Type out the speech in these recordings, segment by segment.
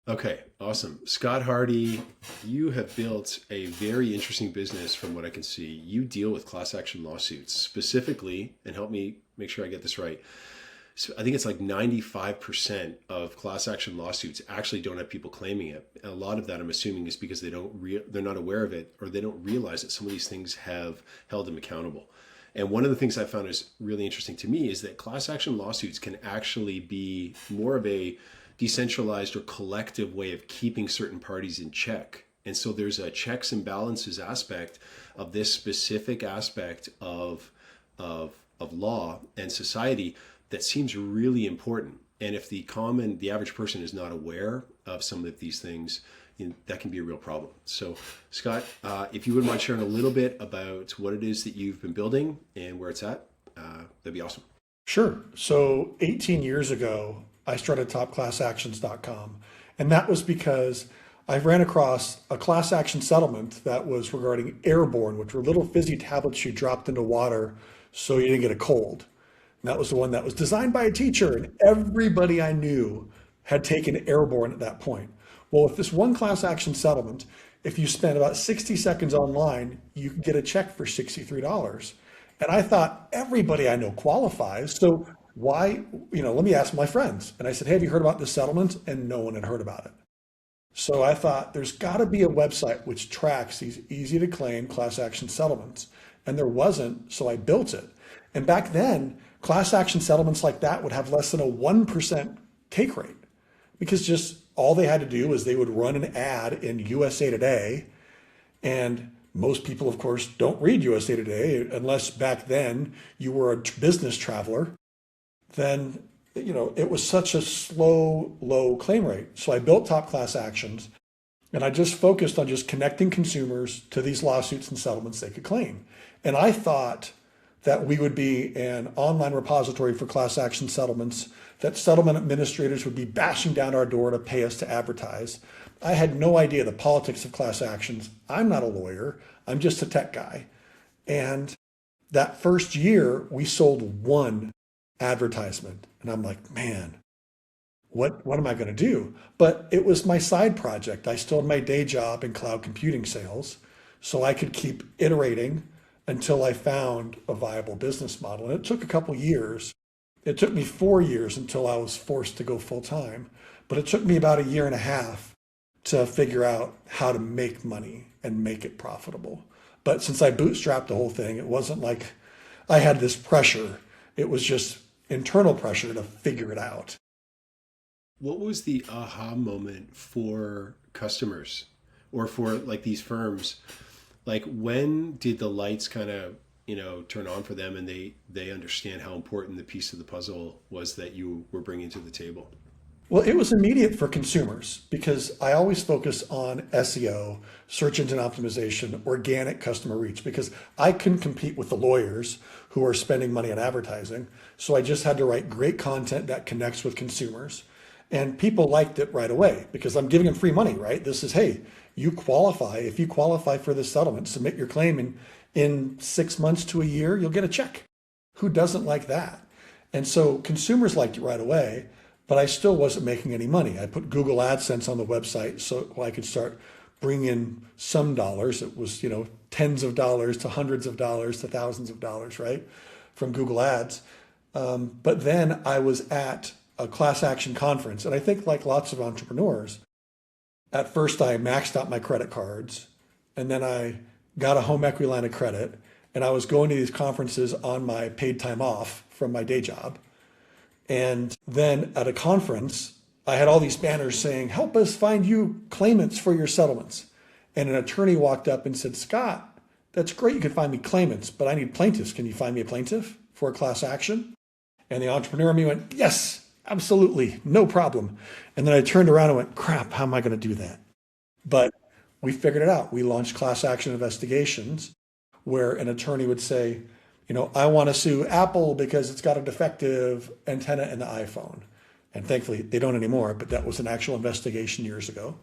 Okay, awesome. Scott Hardy, you have built a very interesting business from what I can see. You deal with class action lawsuits specifically, and help me make sure I get this right. So I think it's like 95% of class action lawsuits actually don't have people claiming it. A lot of that I'm assuming is because they're not aware of it, or they don't realize that some of these things have held them accountable. And one of the things I found is really interesting to me is that class action lawsuits can actually be more of a decentralized or collective way of keeping certain parties in check. And so there's a checks and balances aspect of this specific aspect of law and society that seems really important. And if the average person is not aware of some of these things, that can be a real problem. So, Scott, if you wouldn't mind sharing a little bit about what it is that you've been building and where it's at, that'd be awesome. Sure. So 18 years ago, I started topclassactions.com. And that was because I ran across a class action settlement that was regarding Airborne, which were little fizzy tablets you dropped into water so you didn't get a cold. And that was the one that was designed by a teacher, and everybody I knew had taken Airborne at that point. Well, with this one class action settlement, if you spend about 60 seconds online, you can get a check for $63. And I thought everybody I know qualifies. So why, let me ask my friends. And I said, hey, have you heard about this settlement? And no one had heard about it. So I thought there's got to be a website which tracks these easy to claim class action settlements. And there wasn't, so I built it. And back then, class action settlements like that would have less than a 1% take rate because just all they had to do was they would run an ad in USA Today. And most people, of course, don't read USA Today unless back then you were a business traveler. Then, it was such a slow, low claim rate. So I built Top Class Actions and I just focused on just connecting consumers to these lawsuits and settlements they could claim. And I thought that we would be an online repository for class action settlements, that settlement administrators would be bashing down our door to pay us to advertise. I had no idea the politics of class actions. I'm not a lawyer, I'm just a tech guy. And that first year, we sold one advertisement. And I'm like, man, what am I going to do? But it was my side project. I still had my day job in cloud computing sales, so I could keep iterating until I found a viable business model. And it took a couple years. It took me 4 years until I was forced to go full time, but it took me about a year and a half to figure out how to make money and make it profitable. But since I bootstrapped the whole thing, it wasn't like I had this pressure. It was just internal pressure to figure it out. What was the aha moment for customers or for like these firms? Like when did the lights kind of, turn on for them and they understand how important the piece of the puzzle was that you were bringing to the table? Well, it was immediate for consumers because I always focus on SEO, search engine optimization, organic customer reach, because I couldn't compete with the lawyers who are spending money on advertising. So I just had to write great content that connects with consumers. And people liked it right away because I'm giving them free money, right? This is, hey, you qualify. If you qualify for this settlement, submit your claim in 6 months to a year, you'll get a check. Who doesn't like that? And so consumers liked it right away, but I still wasn't making any money. I put Google AdSense on the website so I could start bringing in some dollars. It was, tens of dollars to hundreds of dollars to thousands of dollars, right? From Google Ads. But then I was at a class action conference. And I think like lots of entrepreneurs, at first I maxed out my credit cards and then I got a home equity line of credit. And I was going to these conferences on my paid time off from my day job. And then at a conference, I had all these banners saying, help us find you claimants for your settlements. And an attorney walked up and said, Scott, that's great. You can find me claimants, but I need plaintiffs. Can you find me a plaintiff for a class action? And the entrepreneur in me went, yes, absolutely, no problem. And then I turned around and went, crap, how am I going to do that? But we figured it out. We launched class action investigations where an attorney would say, I want to sue Apple because it's got a defective antenna in the iPhone. And thankfully they don't anymore, but that was an actual investigation years ago.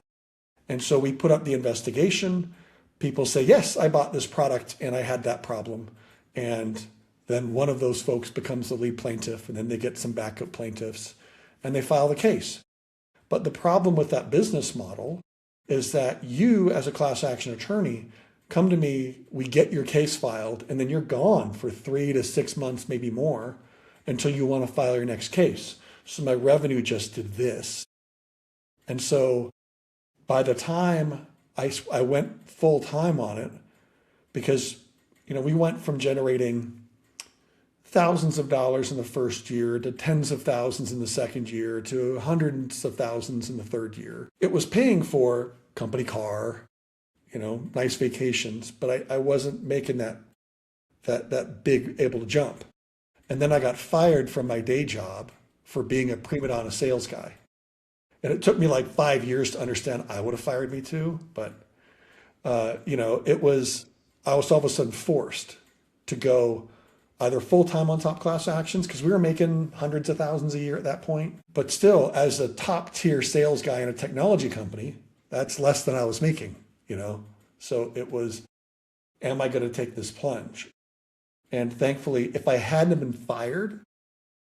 And so we put up the investigation. People say, yes, I bought this product and I had that problem. And then one of those folks becomes the lead plaintiff and then they get some backup plaintiffs and they file the case. But the problem with that business model is that you, as a class action attorney, come to me, we get your case filed, and then you're gone for 3 to 6 months, maybe more, until you want to file your next case. So my revenue just did this. And so by the time I went full time on it, because we went from generating thousands of dollars in the first year to tens of thousands in the second year to hundreds of thousands in the third year. It was paying for company car, nice vacations, but I wasn't making that big able to jump. And then I got fired from my day job for being a prima donna sales guy. And it took me like 5 years to understand I would have fired me too. But, I was all of a sudden forced to go either full-time on top class actions, because we were making hundreds of thousands a year at that point. But still, as a top tier sales guy in a technology company, that's less than I was making, So it was, am I going to take this plunge? And thankfully, if I hadn't been fired,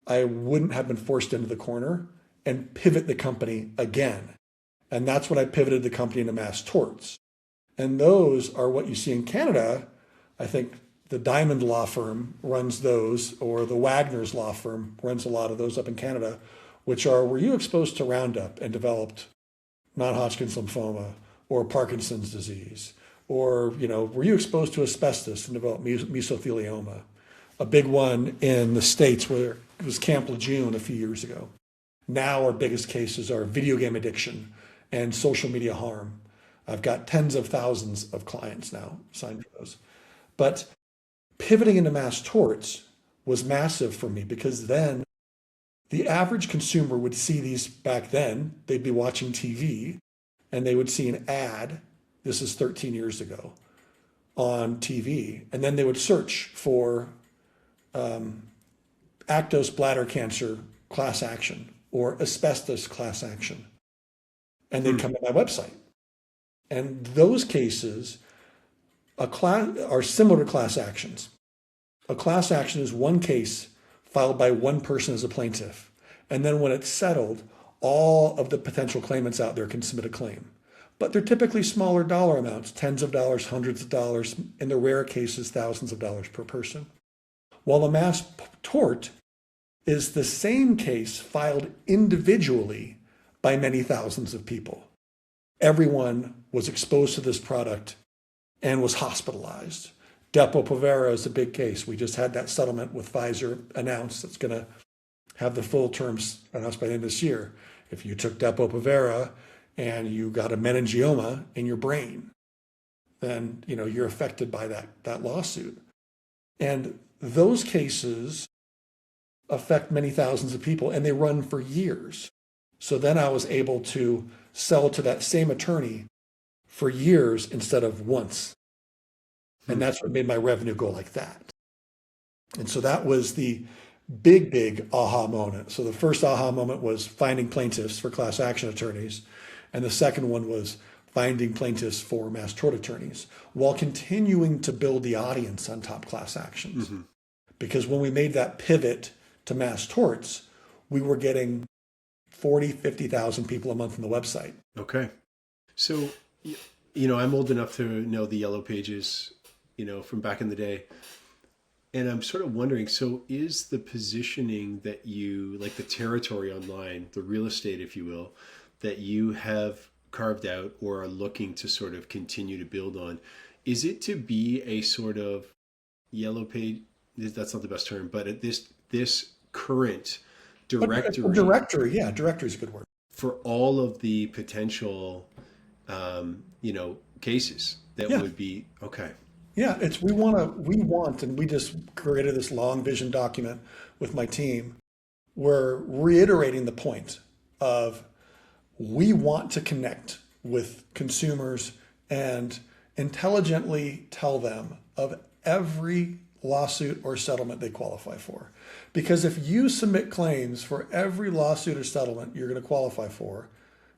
I wouldn't have been forced into the corner and pivot the company again. And that's when I pivoted the company into mass torts. And those are what you see in Canada. I think the Diamond Law Firm runs those, or the Wagner's Law Firm runs a lot of those up in Canada, which are, were you exposed to Roundup and developed non-Hodgkin's lymphoma or Parkinson's disease? Or, were you exposed to asbestos and developed mesothelioma? A big one in the States where it was Camp Lejeune a few years ago. Now our biggest cases are video game addiction and social media harm. I've got tens of thousands of clients now signed for those. But pivoting into mass torts was massive for me, because then the average consumer would see these back then. They'd be watching TV and they would see an ad. This is 13 years ago on TV. And then they would search for Actos bladder cancer class action or asbestos class action. And they'd come to my website. And those cases are similar to class actions. A class action is one case filed by one person as a plaintiff. And then when it's settled, all of the potential claimants out there can submit a claim. But they're typically smaller dollar amounts, tens of dollars, hundreds of dollars, in the rare cases, thousands of dollars per person. While a mass tort is the same case filed individually by many thousands of people. Everyone was exposed to this product and was hospitalized. Depo-Provera is a big case. We just had that settlement with Pfizer announced. That's going to have the full terms announced by the end of this year. If you took Depo-Provera and you got a meningioma in your brain, then you're affected by that lawsuit. And those cases affect many thousands of people, and they run for years. So then I was able to sell to that same attorney for years instead of once. And that's what made my revenue go like that. And so that was the big aha moment. So the first aha moment was finding plaintiffs for class action attorneys. And the second one was finding plaintiffs for mass tort attorneys, while continuing to build the audience on top class actions. Mm-hmm. Because when we made that pivot to mass torts, we were getting 40, 50,000 people a month on the website. Okay. So, I'm old enough to know the Yellow Pages, from back in the day. And I'm sort of wondering, so is the positioning that you, like the territory online, the real estate, if you will, that you have carved out or are looking to sort of continue to build on, is it to be a sort of Yellow Page? That's not the best term, but this current directory. Directory is a good word. For all of the potential, cases that would be, okay. Yeah, we want, and we just created this long vision document with my team. We're reiterating the point of, we want to connect with consumers and intelligently tell them of every lawsuit or settlement they qualify for. Because if you submit claims for every lawsuit or settlement you're going to qualify for,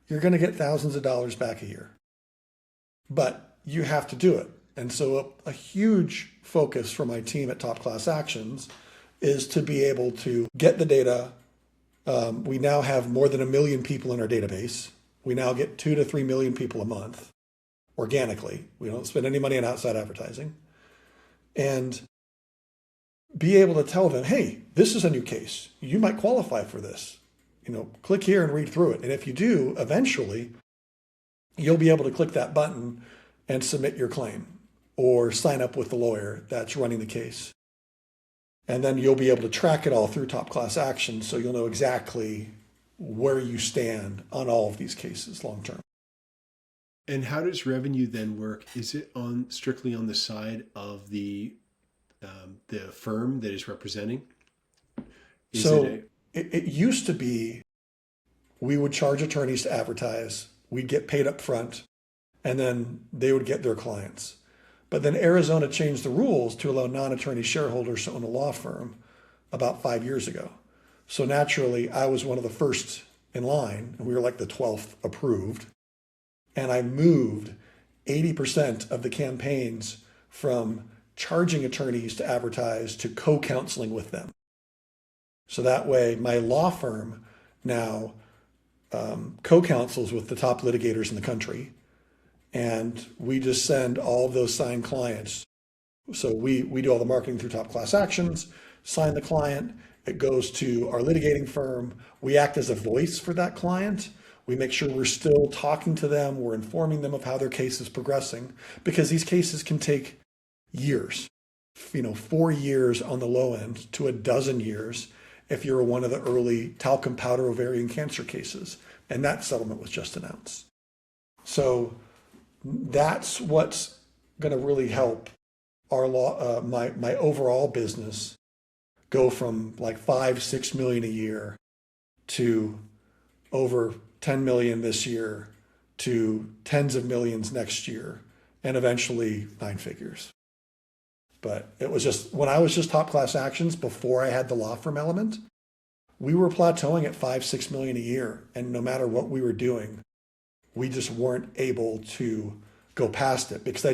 you're going to get thousands of dollars back a year. But you have to do it. And so a huge focus for my team at Top Class Actions is to be able to get the data, We now have more than 1 million people in our database. We now get 2 to 3 million people a month organically. We don't spend any money on outside advertising. And be able to tell them, hey, this is a new case. You might qualify for this. Click here and read through it. And if you do, eventually, you'll be able to click that button and submit your claim or sign up with the lawyer that's running the case. And then you'll be able to track it all through Top Class Actions, so you'll know exactly where you stand on all of these cases long term. And how does revenue then work? Is it strictly on the side of the firm that is representing? It used to be we would charge attorneys to advertise, we'd get paid up front, and then they would get their clients. But then Arizona changed the rules to allow non-attorney shareholders to own a law firm about 5 years ago. So naturally, I was one of the first in line, and we were like the 12th approved. And I moved 80% of the campaigns from charging attorneys to advertise to co-counseling with them. So that way, my law firm now co-counsels with the top litigators in the country. And we just send all of those signed clients. So we do all the marketing through Top Class Actions, sign the client, it goes to our litigating firm. We act as a voice for that client. We make sure we're still talking to them, we're informing them of how their case is progressing, because these cases can take years, 4 years on the low end to 12 years if you're one of the early talcum powder ovarian cancer cases. And that settlement was just announced. So that's what's going to really help our my overall business go from like 5-6 million a year to over 10 million this year to tens of millions next year, and eventually 9 figures. But it was just, when I was just Top Class Actions before I had the law firm element, we were plateauing at 5-6 million a year, and no matter what we were doing, we just weren't able to go past it, because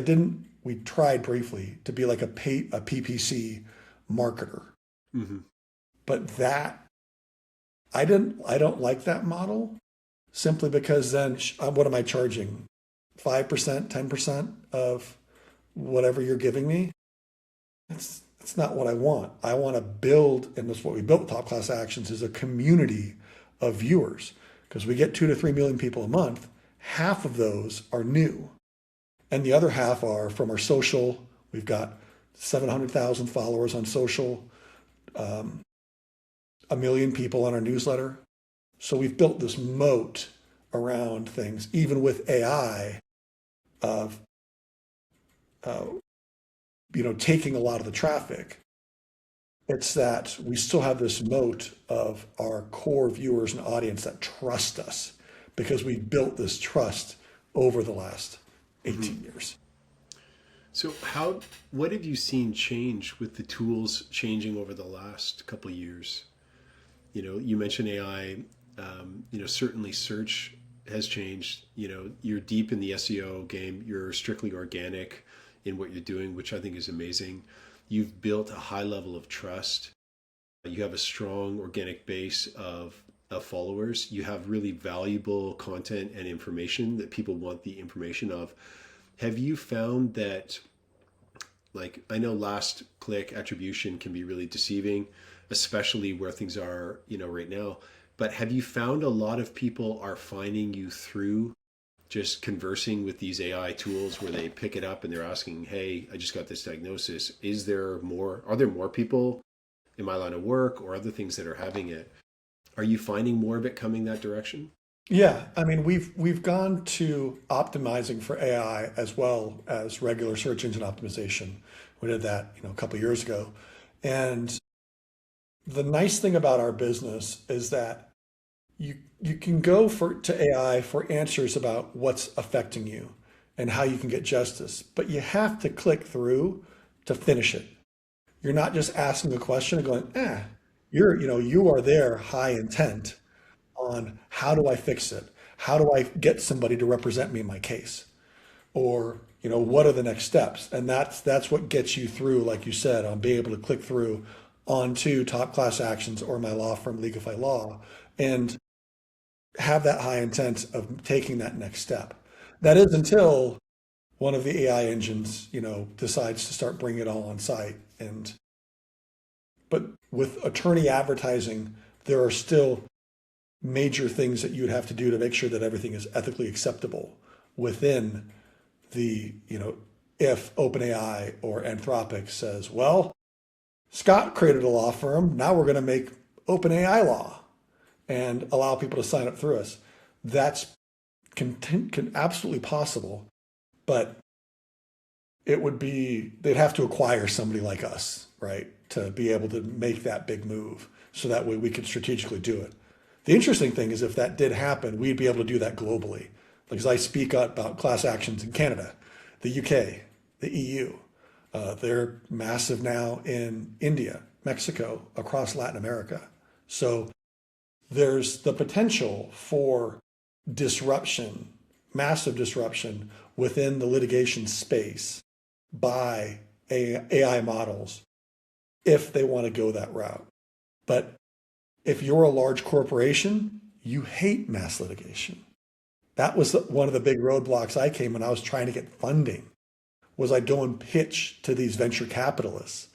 we tried briefly to be like a PPC marketer. Mm-hmm. But I don't like that model, simply because then what am I charging? 5%, 10% of whatever you're giving me? That's not what I want. I want to build, and that's what we built with Top Class Actions, is a community of viewers, because we get 2 to 3 million people a month. Half of those are new, and the other half are from our social. We've got 700,000 followers on social, 1 million people on our newsletter. So we've built this moat around things, even with AI, of taking a lot of the traffic. It's that we still have this moat of our core viewers and audience that trust us, because we've built this trust over the last 18 years. So what have you seen change with the tools changing over the last couple of years? You mentioned AI, certainly search has changed. You're deep in the SEO game. You're strictly organic in what you're doing, which I think is amazing. You've built a high level of trust. You have a strong organic base of followers. You have really valuable content and information that people want the information of. Have you found that, I know last click attribution can be really deceiving, especially where things are, right now. But have you found a lot of people are finding you through just conversing with these AI tools, where they pick it up and they're asking, hey, I just got this diagnosis. Are there more people in my line of work or other things that are having it? Are you finding more of it coming that direction? Yeah, I mean, we've gone to optimizing for AI as well as regular search engine optimization. We did that, a couple of years ago. And the nice thing about our business is that you can go to AI for answers about what's affecting you and how you can get justice, but you have to click through to finish it. You're not just asking a question and going, you are there high intent on how do I fix it? How do I get somebody to represent me in my case? Or, what are the next steps? And that's what gets you through, like you said, on being able to click through onto Top Class Actions or my law firm, Legify Law, and have that high intent of taking that next step. That is until one of the AI engines, decides to start bringing it all on site. But with attorney advertising, there are still major things that you'd have to do to make sure that everything is ethically acceptable within if OpenAI or Anthropic says, well, Scott created a law firm, now we're going to make OpenAI law and allow people to sign up through us. That's can absolutely possible, but they'd have to acquire somebody like us, right, to be able to make that big move. So that way we could strategically do it. The interesting thing is if that did happen, we'd be able to do that globally. Because I speak out about class actions in Canada, the UK, the EU. They're massive now in India, Mexico, across Latin America. So there's the potential for disruption, massive disruption within the litigation space by AI models if they want to go that route. But if you're a large corporation, you hate mass litigation. That was one of the big roadblocks I came when I was trying to get funding, was I'd go and pitch to these venture capitalists.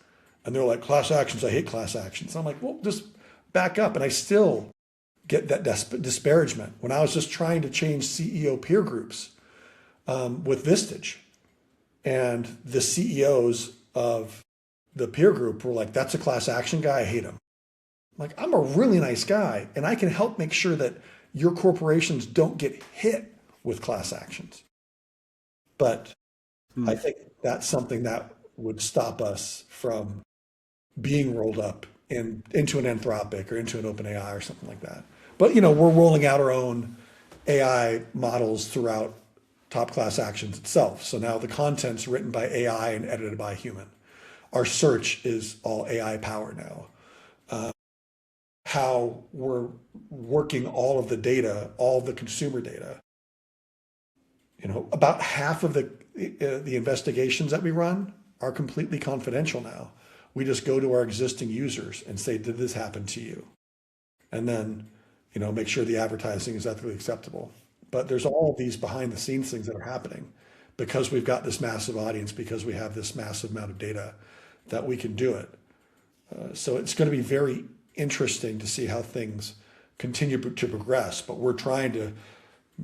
And they're like, class actions, I hate class actions. I'm like, well, just back up. And I still get that disparagement when I was just trying to change CEO peer groups with Vistage. And the CEOs of the peer group were like, that's a class action guy, I hate him. I'm like, I'm a really nice guy, and I can help make sure that your corporations don't get hit with class actions. But I think that's something that would stop us from being rolled up into an Anthropic or into an OpenAI or something like that. But we're rolling out our own AI models throughout Top Class Actions itself. So now the content's written by AI and edited by a human. Our search is all AI powered now. How we're working all of the data, all of the consumer data. About half of the investigations that we run are completely confidential now. We just go to our existing users and say, did this happen to you? And then, make sure the advertising is ethically acceptable. But there's all of these behind the scenes things that are happening because we've got this massive audience, because we have this massive amount of data that we can do it. So it's going to be very interesting to see how things continue to progress, but we're trying to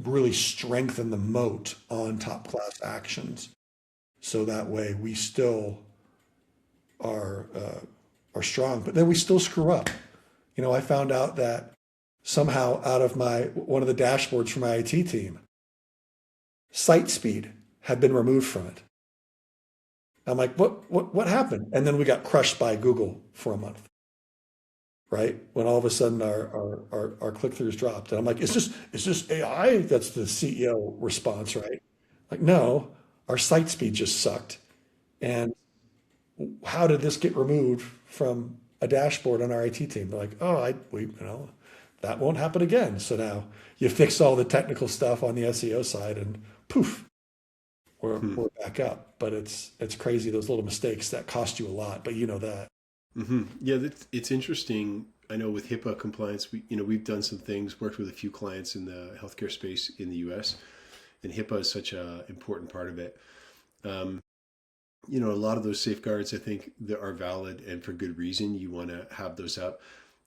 really strengthen the moat on Top Class Actions so that way we still are strong, but then we still screw up. I found out that somehow out of one of the dashboards for my IT team, site speed had been removed from it. I'm like, what happened? And then we got crushed by Google for a month. Right? When all of a sudden our click-throughs dropped. And I'm like, is this AI? That's the CEO response, right? Like, no, our site speed just sucked. And how did this get removed from a dashboard on our IT team? They're like, that won't happen again. So now you fix all the technical stuff on the SEO side and poof, we're back up. But it's crazy, those little mistakes that cost you a lot, but that. Mm-hmm. Yeah, it's interesting. I know with HIPAA compliance, we've done some things, worked with a few clients in the healthcare space in the U.S., and HIPAA is such an important part of it. A lot of those safeguards, I think, that are valid and for good reason. You want to have those up.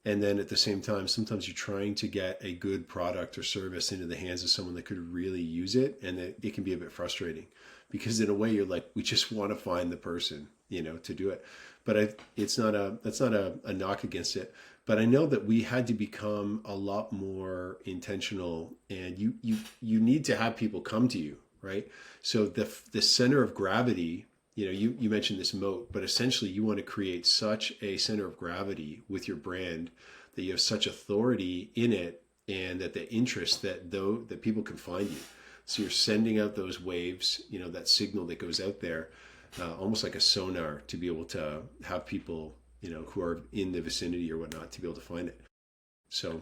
And then at the same time, sometimes you're trying to get a good product or service into the hands of someone that could really use it. And it can be a bit frustrating because in a way you're like, we just want to find the person, to do it. But that's not a knock against it. But I know that we had to become a lot more intentional, and you need to have people come to you, right? So the center of gravity, you mentioned this moat, but essentially you want to create such a center of gravity with your brand that you have such authority in it, and that the interest that people can find you. So you're sending out those waves, that signal that goes out there. Almost like a sonar to be able to have people, who are in the vicinity or whatnot to be able to find it. So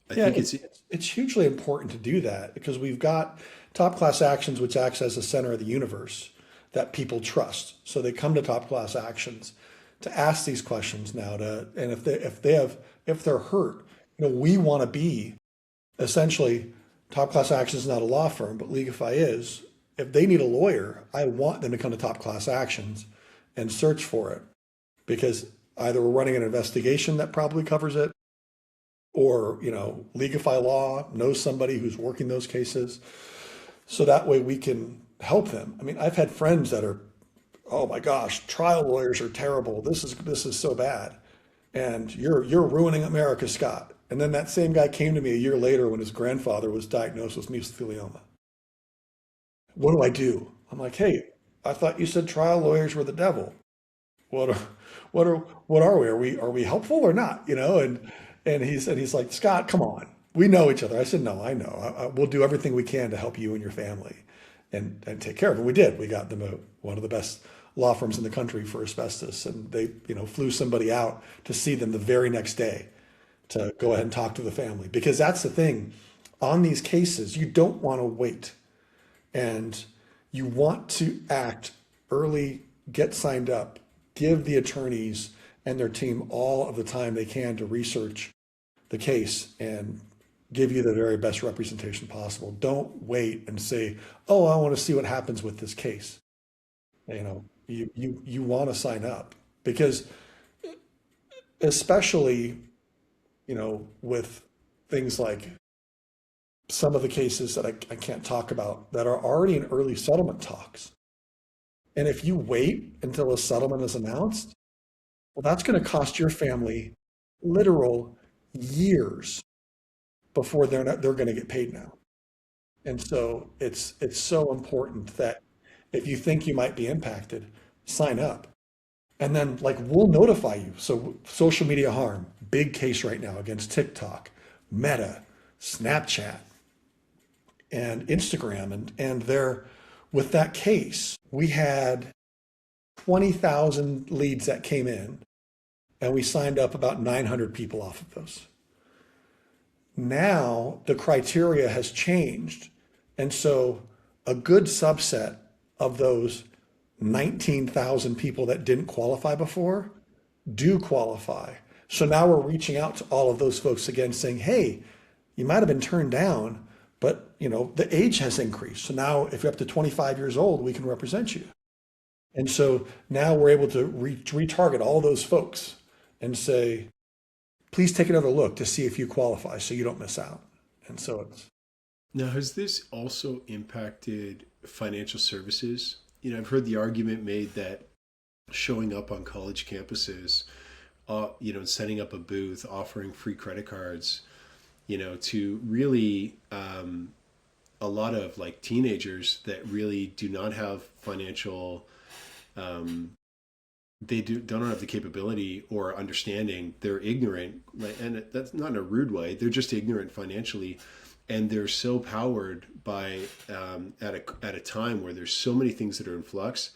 I think it's hugely important to do that because we've got Top Class Actions, which acts as the center of the universe that people trust. So they come to Top Class Actions to ask these questions now and if they're hurt, We want to be essentially Top Class Actions is not a law firm, but Legify is. If they need a lawyer, I want them to come to Top Class Actions and search for it because either we're running an investigation that probably covers it, or Legify Law knows somebody who's working those cases, so that way we can help them. I mean, I've had friends that are, oh my gosh, trial lawyers are terrible. This is so bad, and you're ruining America, Scott. And then that same guy came to me a year later when his grandfather was diagnosed with mesothelioma. What do I do? I'm like, hey, I thought you said trial lawyers were the devil. What are, what are we? Are we helpful or not? And he's like, Scott, come on. We know each other. I said, no, I know. We'll do everything we can to help you and your family and take care of it. We did. We got them one of the best law firms in the country for asbestos. And they, flew somebody out to see them the very next day to go ahead and talk to the family. Because that's the thing. On these cases, you don't want to wait. And you want to act early, get signed up, give the attorneys and their team all of the time they can to research the case and give you the very best representation possible. Don't wait and say, oh, I want to see what happens with this case. You want to sign up because especially, with things like some of the cases that I can't talk about that are already in early settlement talks. And if you wait until a settlement is announced, well, that's going to cost your family literal years before they're going to get paid now. And so it's so important that if you think you might be impacted, sign up. And then we'll notify you. So social media harm, big case right now against TikTok, Meta, Snapchat, and Instagram. And they're with that case, we had 20,000 leads that came in, and we signed up about 900 people off of those. Now the criteria has changed. And so a good subset of those 19,000 people that didn't qualify before do qualify. So now we're reaching out to all of those folks again saying, hey, you might have been turned down, but the age has increased. So now if you're up to 25 years old, we can represent you. And so now we're able to retarget all those folks and say, please take another look to see if you qualify so you don't miss out. And so it's. Now, has this also impacted financial services? I've heard the argument made that showing up on college campuses, setting up a booth, offering free credit cards, to really a lot of teenagers that really do not have financial, they don't have the capability or understanding. They're ignorant, and that's not in a rude way. They're just ignorant financially, and they're so powered by at a time where there's so many things that are in flux.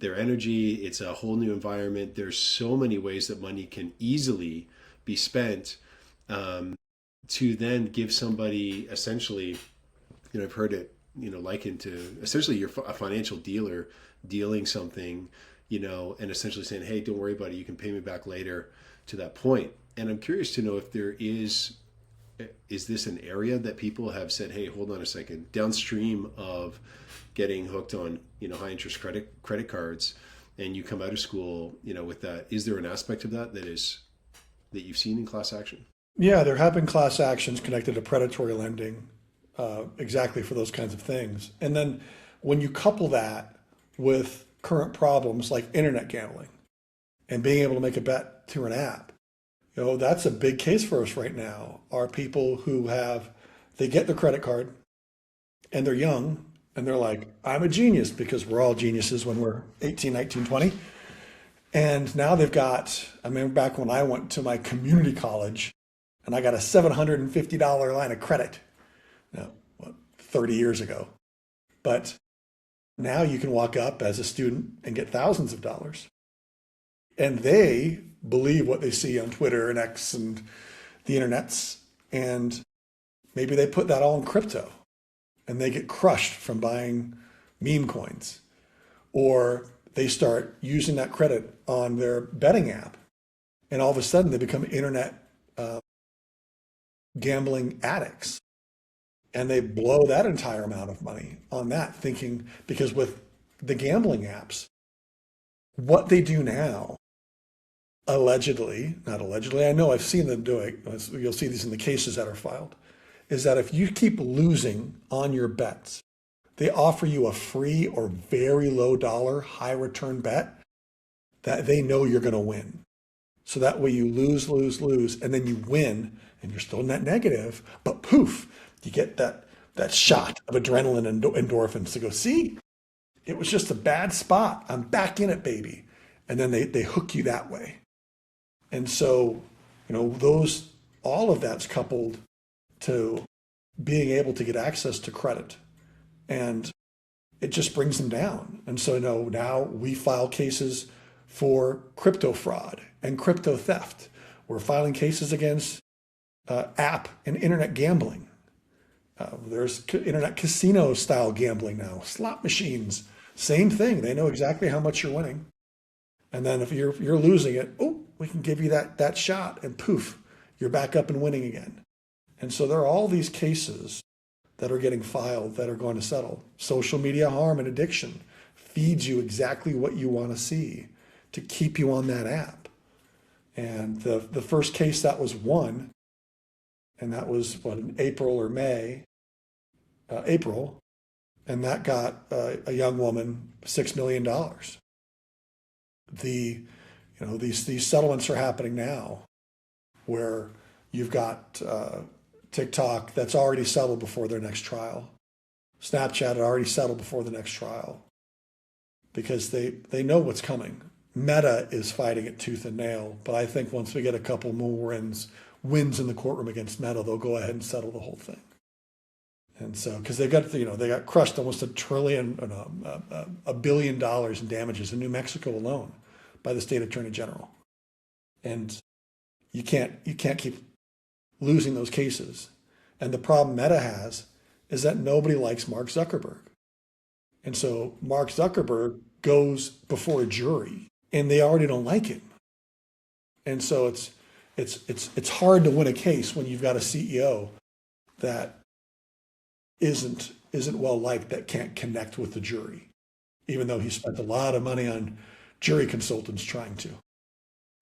Their energy, it's a whole new environment. There's so many ways that money can easily be spent. To then give somebody essentially, I've heard it, likened to essentially you're a financial dealer dealing something, and essentially saying, hey, don't worry about it. You can pay me back later to that point. And I'm curious to know if there is this an area that people have said, hey, hold on a second, downstream of getting hooked on, high interest credit cards and you come out of school, with that, is there an aspect of that that you've seen in class action? Yeah, there have been class actions connected to predatory lending, exactly for those kinds of things. And then when you couple that with current problems like internet gambling and being able to make a bet through an app, that's a big case for us right now. Are people who they get their credit card and they're young and they're like, I'm a genius, because we're all geniuses when we're 18, 19, 20. And now I remember back when I went to my community college, and I got a $750 line of credit, 30 years ago. But now you can walk up as a student and get thousands of dollars. And they believe what they see on Twitter and X and the internets. And maybe they put that all in crypto and they get crushed from buying meme coins. Or they start using that credit on their betting app. And all of a sudden they become internet gambling addicts. And they blow that entire amount of money on that, thinking, because with the gambling apps, what they do now, allegedly, not allegedly, I know I've seen them do it, you'll see these in the cases that are filed, is that if you keep losing on your bets, they offer you a free or very low dollar, high return bet that they know you're going to win. So that way you lose, lose, lose, and then you win, and you're still net negative, but poof, you get that shot of adrenaline and endorphins to go, see, it was just a bad spot. I'm back in it, baby. And then they hook you that way. And so, all of that's coupled to being able to get access to credit. And it just brings them down. And so now we file cases for crypto fraud and crypto theft. We're filing cases against app and internet gambling. There's internet casino style gambling now, slot machines, same thing. They know exactly how much you're winning. And then if you're losing it, oh, we can give you that shot, and poof, you're back up and winning again. And so there are all these cases that are getting filed that are going to settle. Social media harm and addiction feeds you exactly what you want to see to keep you on that app. And the first case that was won, and that was in April or May, April, and that got a young woman $6 million. These settlements are happening now, where you've got TikTok that's already settled before their next trial. Snapchat had already settled before the next trial because they know what's coming. Meta is fighting it tooth and nail, but I think once we get a couple more wins in the courtroom against Meta, they'll go ahead and settle the whole thing. And so, because they got crushed almost $1 billion in damages in New Mexico alone by the state attorney general. And you can't keep losing those cases. And the problem Meta has is that nobody likes Mark Zuckerberg. And so Mark Zuckerberg goes before a jury and they already don't like him. And so it's hard to win a case when you've got a CEO that isn't well liked, that can't connect with the jury, even though he spent a lot of money on jury consultants trying to.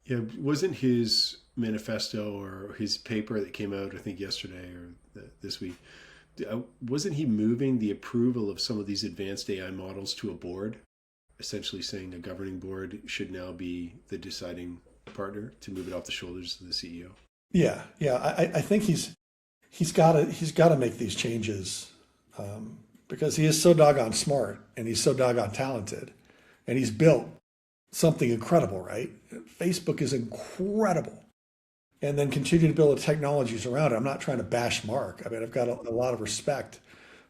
Yeah, wasn't his manifesto or his paper that came out, I think yesterday or this week, wasn't he moving the approval of some of these advanced AI models to a board, essentially saying a governing board should now be the deciding partner to move it off the shoulders of the CEO? Yeah. I think he's got to make these changes because he is so doggone smart and he's so doggone talented, and he's built something incredible, right? Facebook is incredible. And then continue to build the technologies around it. I'm not trying to bash Mark. I mean, I've got a lot of respect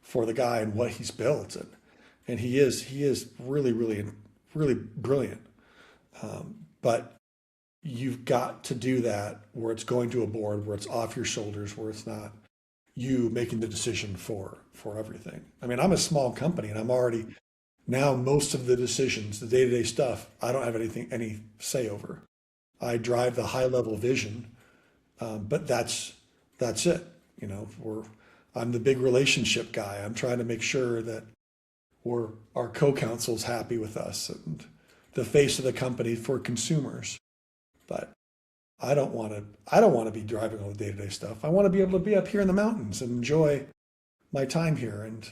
for the guy and what he's built, and he is really, really, really brilliant. But you've got to do that where it's going to a board, where it's off your shoulders, where it's not you making the decision for everything. I mean, I'm a small company, and I'm already now most of the decisions, the day-to-day stuff, I don't have any say over. I drive the high level vision, but that's it. I'm the big relationship guy. I'm trying to make sure that our co-counsel's happy with us and the face of the company for consumers. But I don't want to be driving all the day-to-day stuff. I want to be able to be up here in the mountains and enjoy my time here, and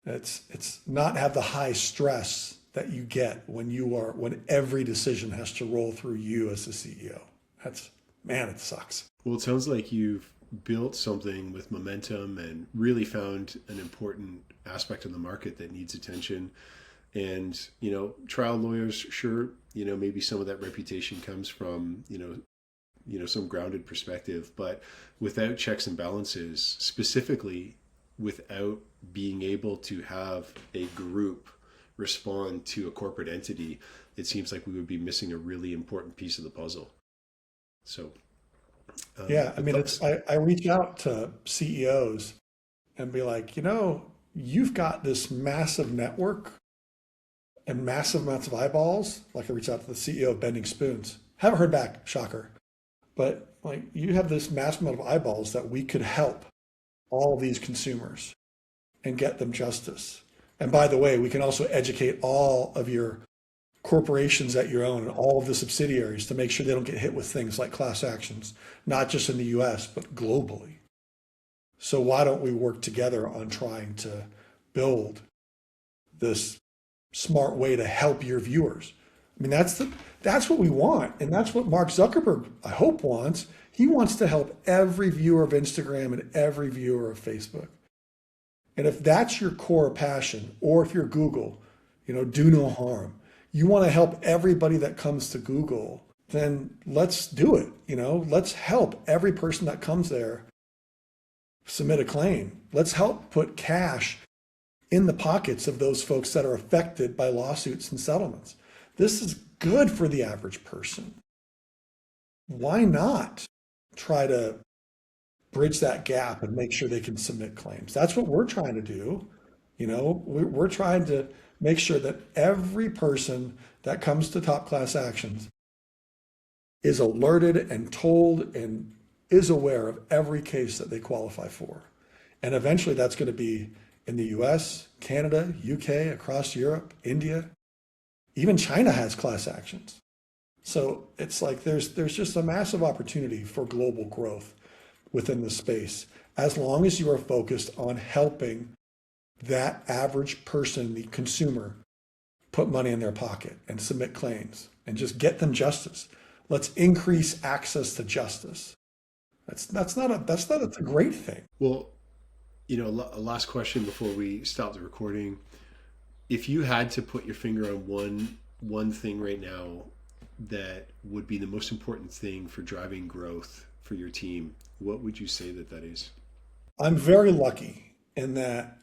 it's not have the high stress that you get when every decision has to roll through you as the CEO. It sucks. Well, it sounds like you've built something with momentum and really found an important aspect of the market that needs attention. And, trial lawyers, sure, maybe some of that reputation comes from, some grounded perspective, but without checks and balances, specifically without being able to have a group respond to a corporate entity, it seems like we would be missing a really important piece of the puzzle. So, yeah, I mean, I reach out to CEOs and be like, you've got this massive network and massive amounts of eyeballs. Like I reached out to the CEO of Bending Spoons. Haven't heard back, shocker. But like you have this massive amount of eyeballs that we could help all of these consumers and get them justice. And by the way, we can also educate all of your corporations that you own and all of the subsidiaries to make sure they don't get hit with things like class actions, not just in the US, but globally. So why don't we work together on trying to build this smart way to help your viewers? I mean, that's what we want. And that's what Mark Zuckerberg, I hope, wants. He wants to help every viewer of Instagram and every viewer of Facebook. And if that's your core passion, or if you're Google, do no harm. You want to help everybody that comes to Google, then let's do it. Let's help every person that comes there submit a claim. Let's help put cash in the pockets of those folks that are affected by lawsuits and settlements. This is good for the average person. Why not try to bridge that gap and make sure they can submit claims? That's what we're trying to do. We're trying to make sure that every person that comes to Top Class Actions is alerted and told and is aware of every case that they qualify for. And eventually that's going to be in the US, Canada, UK, across Europe, India, even China has class actions. So it's like there's just a massive opportunity for global growth within the space, as long as you are focused on helping that average person, the consumer, put money in their pocket and submit claims and just get them justice. Let's increase access to justice. That's not a great thing. Well, last question before we stop the recording. If you had to put your finger on one thing right now that would be the most important thing for driving growth for your team, what would you say that is? I'm very lucky in that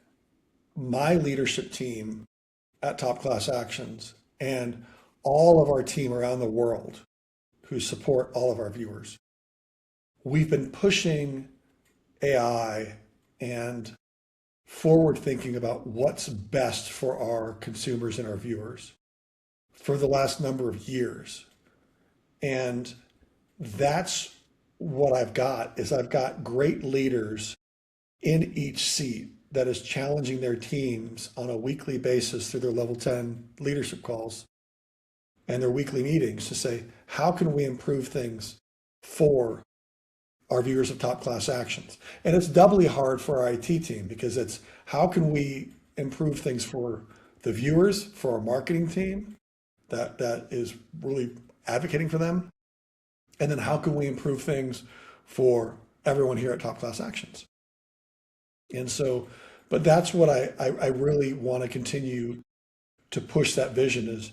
my leadership team at Top Class Actions and all of our team around the world who support all of our viewers, we've been pushing AI and forward thinking about what's best for our consumers and our viewers for the last number of years. And that's what I've got great leaders in each seat that is challenging their teams on a weekly basis through their level 10 leadership calls and their weekly meetings to say, how can we improve things for our viewers of Top Class Actions? And it's doubly hard for our IT team because it's how can we improve things for the viewers, for our marketing team that is really advocating for them, and then how can we improve things for everyone here at Top Class Actions? And so, but that's what I really want to continue to push that vision is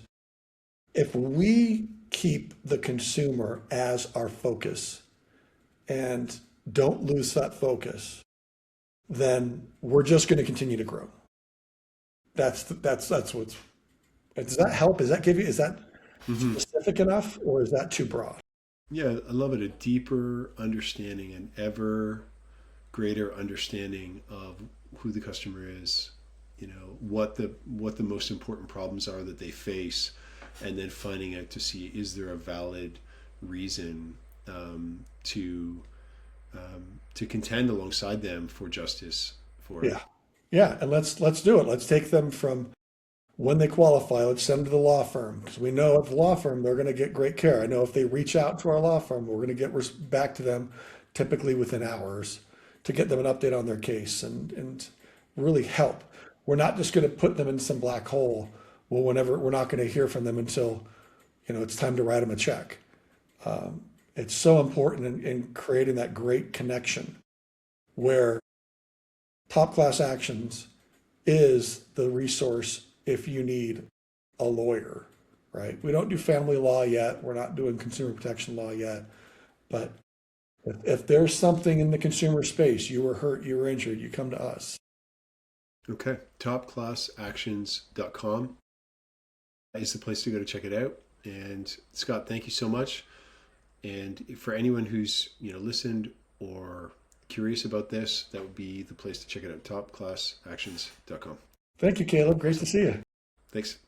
if we keep the consumer as our focus and don't lose that focus, then we're just going to continue to grow. That's what's, does that help? Is that specific enough, or is that too broad? Yeah, I love it. A deeper understanding, an ever greater understanding of who the customer is, what the most important problems are that they face, and then finding out to see, is there a valid reason to contend alongside them for justice for it. Yeah, and let's do it. Let's take them from when they qualify. Let's send them to the law firm, because we know at the law firm they're going to get great care. I know if they reach out to our law firm, we're going to get back to them typically within hours to get them an update on their case and really help. We're not just going to put them in some black hole. Well, whenever we're not going to hear from them until it's time to write them a check. It's so important in creating that great connection where Top Class Actions is the resource if you need a lawyer, right? We don't do family law yet. We're not doing consumer protection law yet. But if there's something in the consumer space, you were hurt, you were injured, you come to us. Okay. Topclassactions.com is the place to go to check it out. And Scott, thank you so much. And for anyone who's listened or curious about this, that would be the place to check it out. Topclassactions.com. Thank you, Caleb. Great to see you. Thanks.